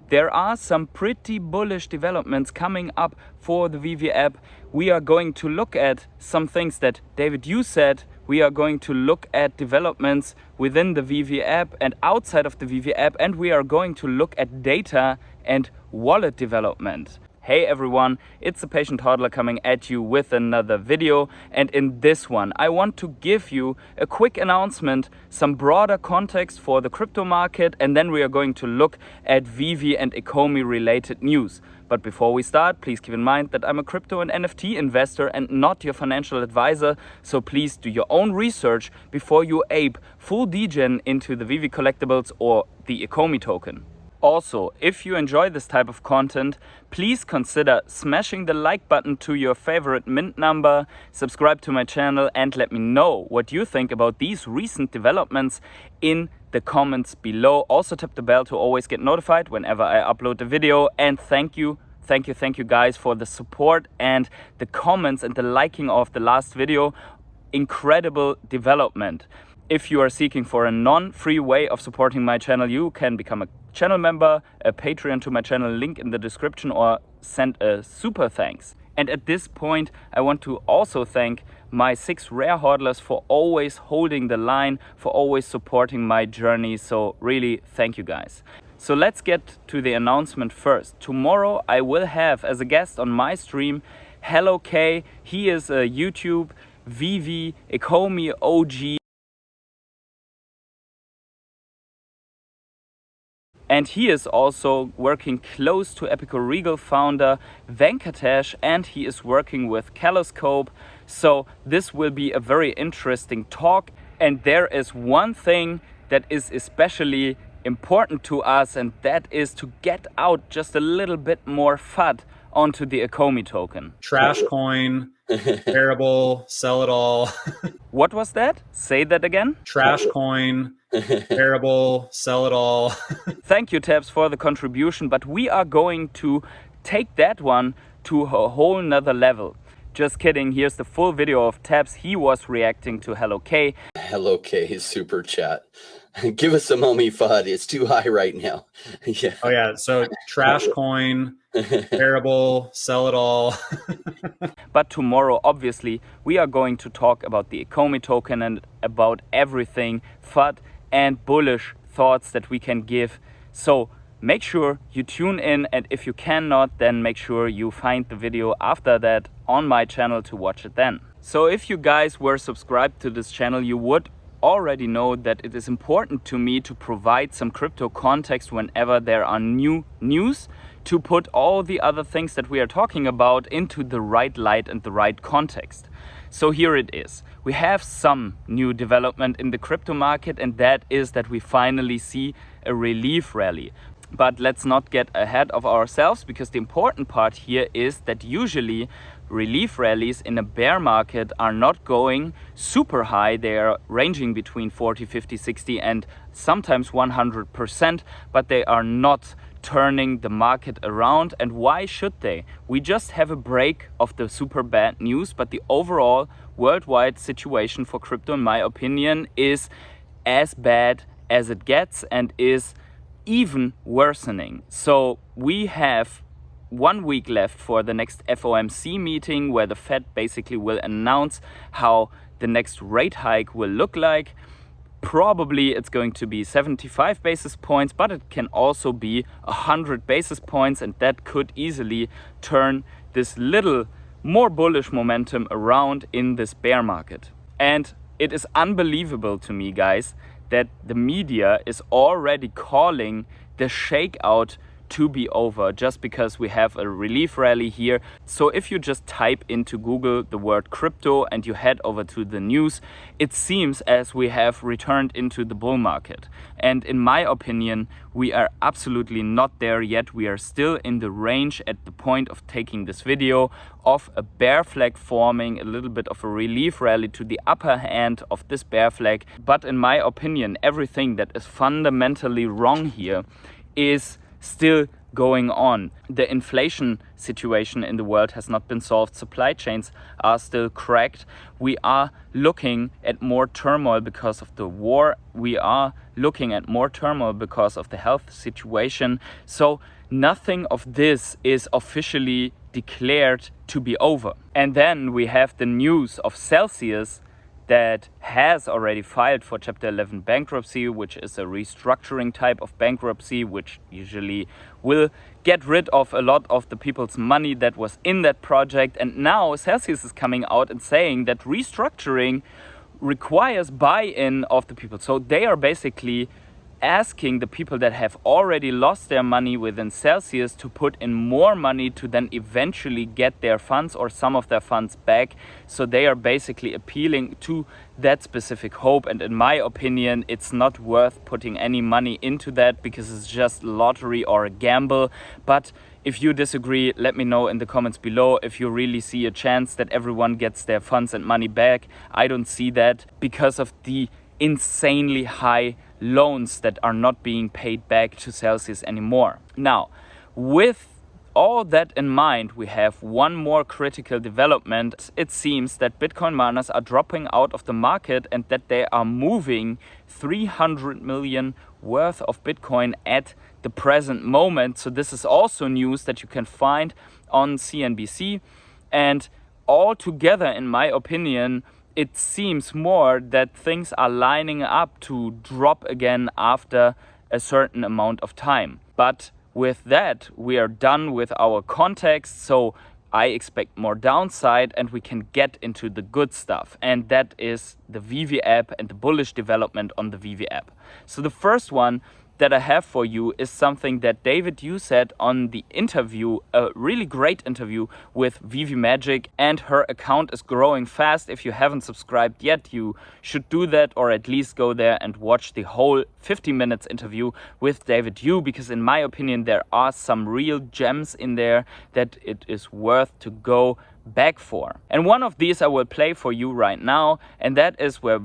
there are some pretty bullish developments coming up for the Veve app. We are going to look at some things that David, you said. We are going to look at developments within the Veve app and outside of the Veve app, and we are going to look at data and wallet development. Hey everyone, it's the Patient Hodler coming at you with another video, and in this one I want to give you a quick announcement, some broader context for the crypto market, and then we are going to look at Veve and Ecomi related news. But before we start, please keep in mind that I'm a crypto and NFT investor and not your financial advisor, so please do your own research before you ape full degen into the Veve collectibles or the Ecomi token. Also, if you enjoy this type of content, please consider smashing the like button to your favorite mint number, subscribe to my channel, and let me know what you think about these recent developments in the comments below. Also tap the bell to always get notified whenever I upload a video, and thank you guys for the support and the comments and the liking of the last video. Incredible development. If you are seeking for a non-free way of supporting my channel, you can become a channel member, a Patreon to my channel, link in the description, or send a super thanks. And at this point, I want to also thank my 6 rare hodlers for always holding the line, for always supporting my journey. So really, thank you guys. So let's get to the announcement first. Tomorrow I will have as a guest on my stream Hello K. He is a YouTube, Veve, Ecomi OG. And he is also working close to Epico Regal founder Venkatesh, and he is working with Caloscope. So this will be a very interesting talk. And there is one thing that is especially important to us, and that is to get out just a little bit more FUD onto the Ecomi token. Trash coin, terrible, sell it all. What was that? Say that again. Trash coin, terrible, sell it all. Thank you, Tabs, for the contribution, but we are going to take that one to a whole nother level. Just kidding, here's the full video of Tabs. He was reacting to Hello K. Hello K super chat. Give us a mommy FUD. It's too high right now. Yeah. Oh yeah, so trash coin, terrible, sell it all. But tomorrow, obviously, we are going to talk about the Ecomi token and about everything FUD and bullish thoughts that we can give. So make sure you tune in, and if you cannot, then make sure you find the video after that on my channel to watch it then. So if you guys were subscribed to this channel, you would already know that it is important to me to provide some crypto context whenever there are new news, to put all the other things that we are talking about into the right light and the right context. So here it is. We have some new development in the crypto market, and that is that we finally see a relief rally. But let's not get ahead of ourselves, because the important part here is that usually relief rallies in a bear market are not going super high. They are ranging between 40, 50, 60 and sometimes 100%, but they are not turning the market around. And why should they? We just have a break of the super bad news, but the overall worldwide situation for crypto, in my opinion, is as bad as it gets and is even worsening. So we have 1 week left for the next FOMC meeting, where the Fed basically will announce how the next rate hike will look like. Probably it's going to be 75 basis points, but it can also be 100 basis points, and that could easily turn this little more bullish momentum around in this bear market. And it is unbelievable to me, guys, that the media is already calling the shakeout to be over just because we have a relief rally here. So if you just type into Google the word crypto and you head over to the news, it seems as we have returned into the bull market. And in my opinion, we are absolutely not there yet. We are still in the range at the point of taking this video of a bear flag forming, a little bit of a relief rally to the upper hand of this bear flag. But in my opinion, everything that is fundamentally wrong here is still going on. The inflation situation in the world has not been solved. Supply chains are still cracked. We are looking at more turmoil because of the war. We are looking at more turmoil because of the health situation. So nothing of this is officially declared to be over. And then we have the news of Celsius that has already filed for Chapter 11 bankruptcy, which is a restructuring type of bankruptcy, which usually will get rid of a lot of the people's money that was in that project. And now Celsius is coming out and saying that restructuring requires buy-in of the people. So they are basically asking the people that have already lost their money within Celsius to put in more money to then eventually get their funds or some of their funds back. So they are basically appealing to that specific hope. And in my opinion, it's not worth putting any money into that because it's just lottery or a gamble. But if you disagree, let me know in the comments below if you really see a chance that everyone gets their funds and money back. I don't see that because of the insanely high loans that are not being paid back to Celsius anymore. Now, with all that in mind, we have one more critical development. It seems that Bitcoin miners are dropping out of the market and that they are moving 300 million worth of Bitcoin at the present moment. So this is also news that you can find on CNBC. And altogether, in my opinion, it seems more that things are lining up to drop again after a certain amount of time. But with that, we are done with our context, so I expect more downside and we can get into the good stuff. And that is the Veve app and the bullish development on the Veve app. So the first one that I have for you is something that David Yu said on the interview, a really great interview with Veve Magic, and her account is growing fast. If you haven't subscribed yet, you should do that, or at least go there and watch the whole 50 minutes interview with David Yu, because in my opinion there are some real gems in there that it is worth to go back for. And one of these I will play for you right now, and that is where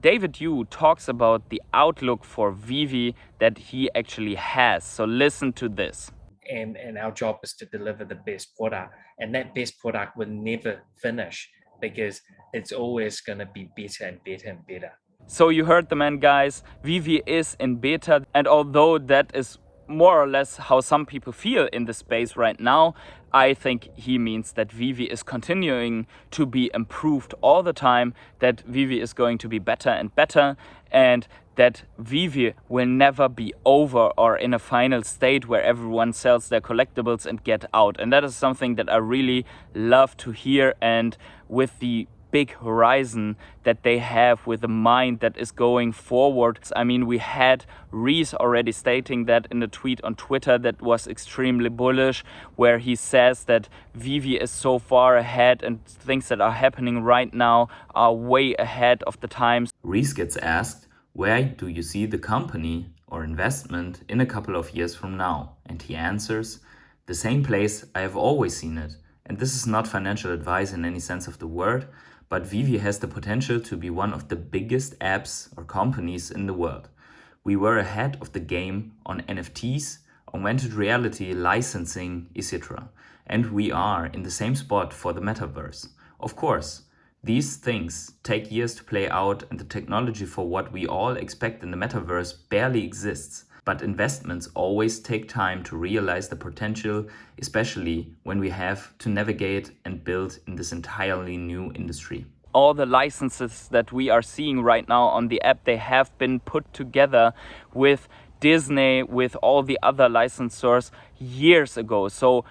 David Yu talks about the outlook for Veve that he actually has. So listen to this. And our job is to deliver the best product, and that best product will never finish because it's always going to be better and better and better. So you heard the man, guys. Veve is in beta, and although that is more or less how some people feel in the space right now, I think he means that Veve is continuing to be improved all the time, that Veve is going to be better and better, and that Veve will never be over or in a final state where everyone sells their collectibles and get out. And that is something that I really love to hear, and with the big horizon that they have, with a mind that is going forward. I mean, we had Reese already stating that in a tweet on Twitter that was extremely bullish, where he says that Veve is so far ahead and things that are happening right now are way ahead of the times. Reese gets asked, where do you see the company or investment in a couple of years from now? And he answers, the same place I have always seen it. And this is not financial advice in any sense of the word, but Veve has the potential to be one of the biggest apps or companies in the world. We were ahead of the game on NFTs, augmented reality, licensing, etc. And we are in the same spot for the metaverse. Of course, these things take years to play out, and the technology for what we all expect in the metaverse barely exists. But investments always take time to realize the potential, especially when we have to navigate and build in this entirely new industry. All the licenses that we are seeing right now on the app, they have been put together with Disney, with all the other licensors years ago. So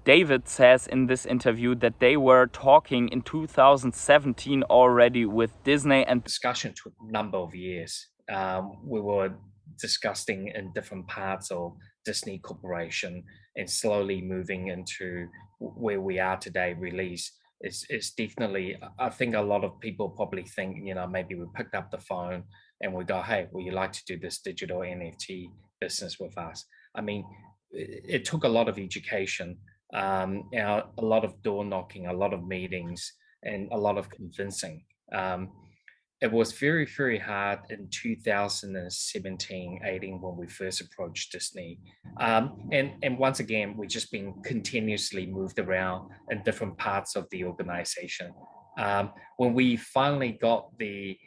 David says in this interview that they were talking in 2017 already with Disney, and discussion took a number of years. We were discussing in different parts of Disney Corporation and slowly moving into where we are today. Release it's definitely, I think a lot of people probably think, maybe we picked up the phone and we go, hey, would you like to do this digital NFT business with us? I mean, it took a lot of education, a lot of door knocking, a lot of meetings, and a lot of convincing. it was very, very hard in 2017, 18 when we first approached Disney. And once again, we've just been continuously moved around in different parts of the organization. When we finally got the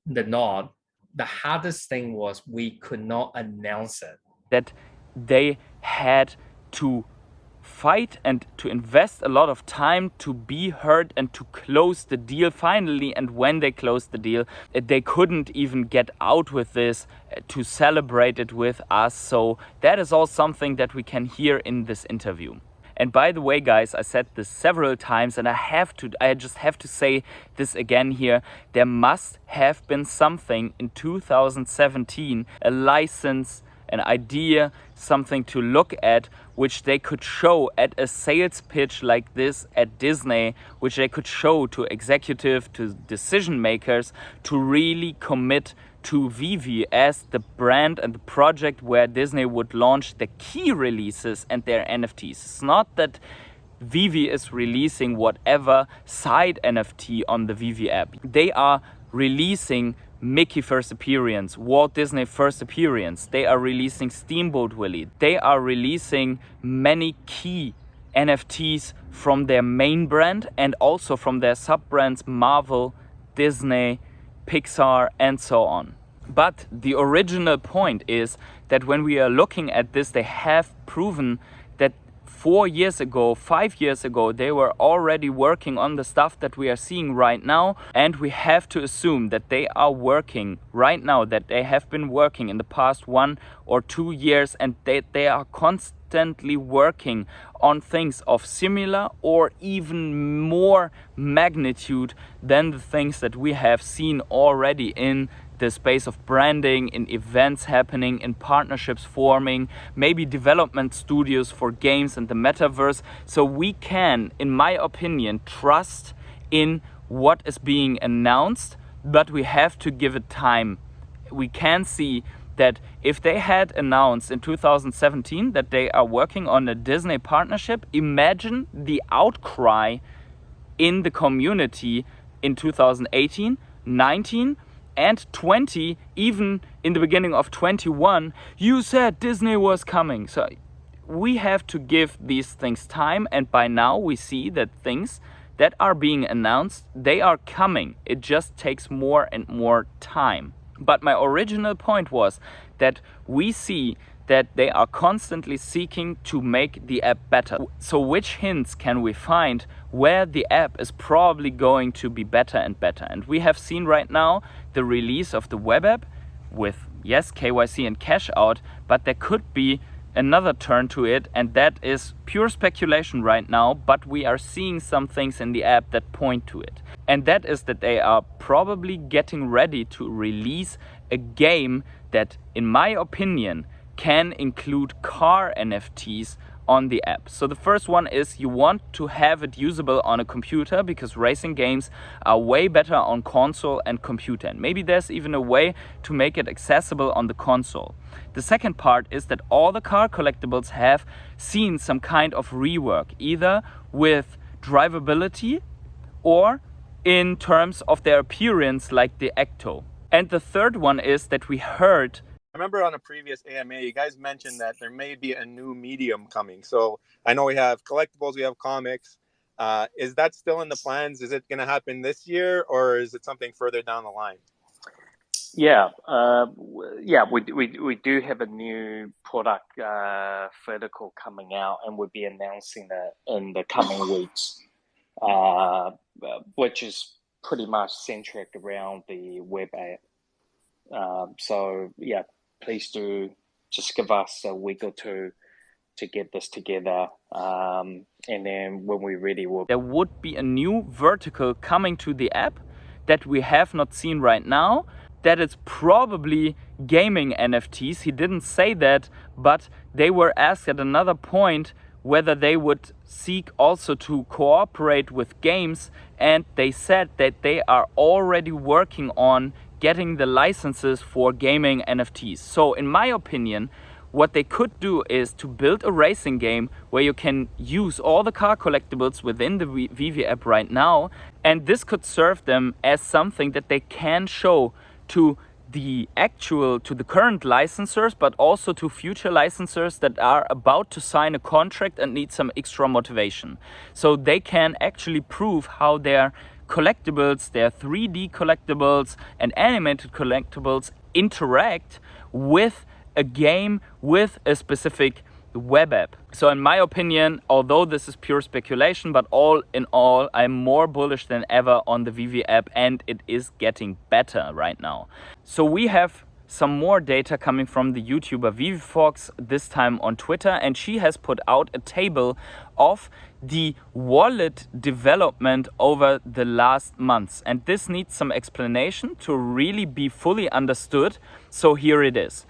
nod, the hardest thing was we could not announce it. That they had to fight and to invest a lot of time to be heard and to close the deal finally. And when they closed the deal, they couldn't even get out with this to celebrate it with us. So that is all something that we can hear in this interview. And by the way, guys, I said this several times and I just have to say this again here. There must have been something in 2017, a license, an idea, something to look at, which they could show at a sales pitch like this at Disney, which they could show to executive, to decision makers, to really commit to Veve as the brand and the project where Disney would launch the key releases and their NFTs. It's not that Veve is releasing whatever side NFT on the Veve app. They are releasing Mickey First Appearance, Walt Disney First Appearance. They are releasing Steamboat Willie. They are releasing many key NFTs from their main brand and also from their sub-brands Marvel, Disney, Pixar, and so on. But the original point is that when we are looking at this, they have proven that 4 years ago, 5 years ago, they were already working on the stuff that we are seeing right now. And we have to assume that they are working right now, that they have been working in the past 1 or 2 years, and they are constantly working on things of similar or even more magnitude than the things that we have seen already in the space of branding, in events happening, in partnerships forming, maybe development studios for games and the metaverse. So we can, in my opinion, trust in what is being announced, but we have to give it time. We can see that if they had announced in 2017 that they are working on a Disney partnership, imagine the outcry in the community in 2018, 19, and 20, even in the beginning of 21, you said Disney was coming. So we have to give these things time, and by now we see that things that are being announced, they are coming. It just takes more and more time. But my original point was that we see that they are constantly seeking to make the app better. So which hints can we find where the app is probably going to be better and better? And we have seen right now the release of the Webapp with, yes, KYC and cash out, but there could be another turn to it, and that is pure speculation right now, but we are seeing some things in the app that point to it. And that is that they are probably getting ready to release a game that, in my opinion, can include car NFTs on the app. So the first one is you want to have it usable on a computer because racing games are way better on console and computer. And maybe there's even a way to make it accessible on the console. The second part is that all the car collectibles have seen some kind of rework, either with drivability or in terms of their appearance like the Ecto. And the third one is that we heard, I remember on a previous AMA, you guys mentioned that there may be a new medium coming. So I know we have collectibles, we have comics. Is that still in the plans? Is it going to happen this year, or is it something further down the line? Yeah, we do have a new product vertical coming out, and we'll be announcing that in the coming weeks, which is pretty much centric around the web app. So yeah, please do just give us a week or two to get this together. And then when we're ready, there would be a new vertical coming to the app that we have not seen right now. That it's probably gaming NFTs. He didn't say that, but they were asked at another point whether they would seek also to cooperate with games, and they said that they are already working on getting the licenses for gaming NFTs. So in my opinion, what they could do is to build a racing game where you can use all the car collectibles within the Veve app right now, and this could serve them as something that they can show to the current licensors, but also to future licensors that are about to sign a contract and need some extra motivation. So they can actually prove how their collectibles, their 3D collectibles and animated collectibles interact with a game, with a specific web app. So in my opinion, although this is pure speculation, but all in all, I'm more bullish than ever on the Veve app, and it is getting better right now. So we have some more data coming from the YouTuber ViveFox, this time on Twitter, and she has put out a table of the wallet development over the last months. And this needs some explanation to really be fully understood. So here it is.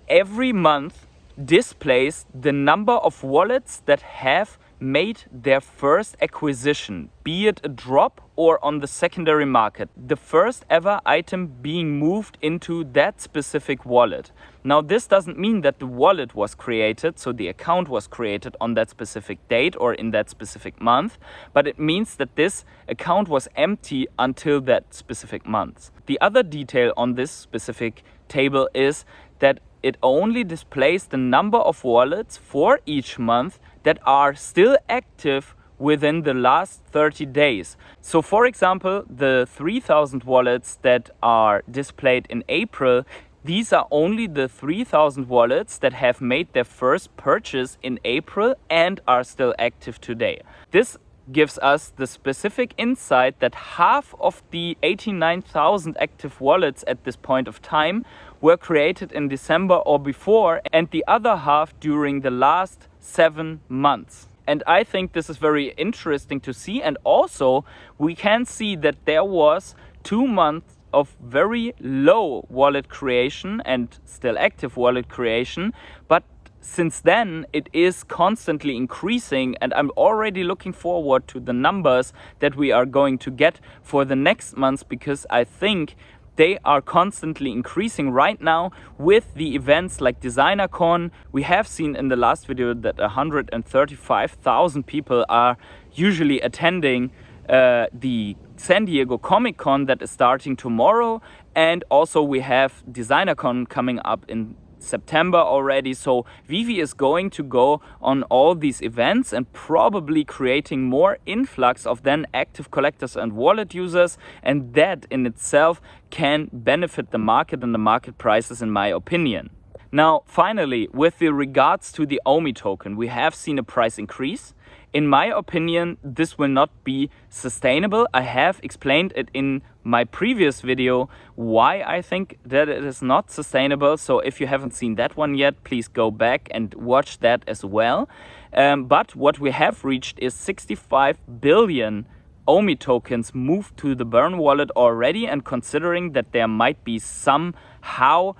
Every month displays the number of wallets that have made their first acquisition, be it a drop or on the secondary market. The first ever item being moved into that specific wallet. Now, this doesn't mean that the wallet was created, so the account was created on that specific date or in that specific month, but it means that this account was empty until that specific month. The other detail on this specific table is that it only displays the number of wallets for each month that are still active within the last 30 days. So for example, the 3,000 wallets that are displayed in April, these are only the 3,000 wallets that have made their first purchase in April and are still active today. This gives us the specific insight that half of the 89,000 active wallets at this point of time were created in December or before, and the other half during the last 7 months. And I think this is very interesting to see, and also we can see that there was 2 months of very low wallet creation and still active wallet creation, but since then it is constantly increasing, and I'm already looking forward to the numbers that we are going to get for the next months, because I think they are constantly increasing right now with the events like DesignerCon. We have seen in the last video that 135,000 people are usually attending the San Diego Comic-Con that is starting tomorrow, and also we have DesignerCon coming up in September already. So Veve is going to go on all these events and probably creating more influx of then active collectors and wallet users, and that in itself can benefit the market and the market prices, in my opinion. Now finally, with regards to the Ecomi token, we have seen a price increase. In my opinion, this will not be sustainable. I have explained it in my previous video why I think that it is not sustainable. So if you haven't seen that one yet, please go back and watch that as well. But what we have reached is 65 billion Ecomi tokens moved to the Burn wallet already, and considering that there might be somehow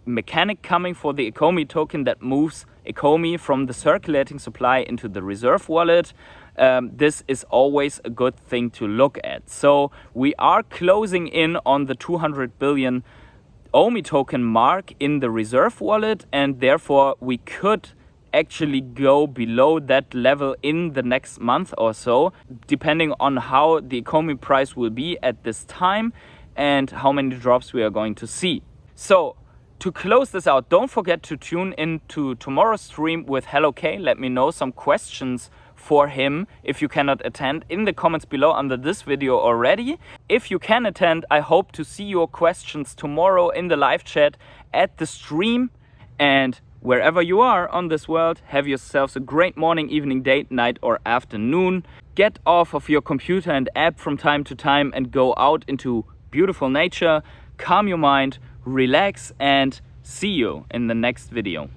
mechanic coming for the Ecomi token that moves Ecomi from the circulating supply into the reserve wallet, this is always a good thing to look at. So we are closing in on the 200 billion Ecomi token mark in the reserve wallet, and therefore we could actually go below that level in the next month or so, depending on how the Ecomi price will be at this time and how many drops we are going to see. So to close this out, don't forget to tune in to tomorrow's stream with Hello K. Let me know some questions for him if you cannot attend in the comments below under this video already. If you can attend, I hope to see your questions tomorrow in the live chat at the stream. And wherever you are on this world, have yourselves a great morning, evening, day, night or afternoon. Get off of your computer and app from time to time and go out into beautiful nature, calm your mind, relax, and see you in the next video.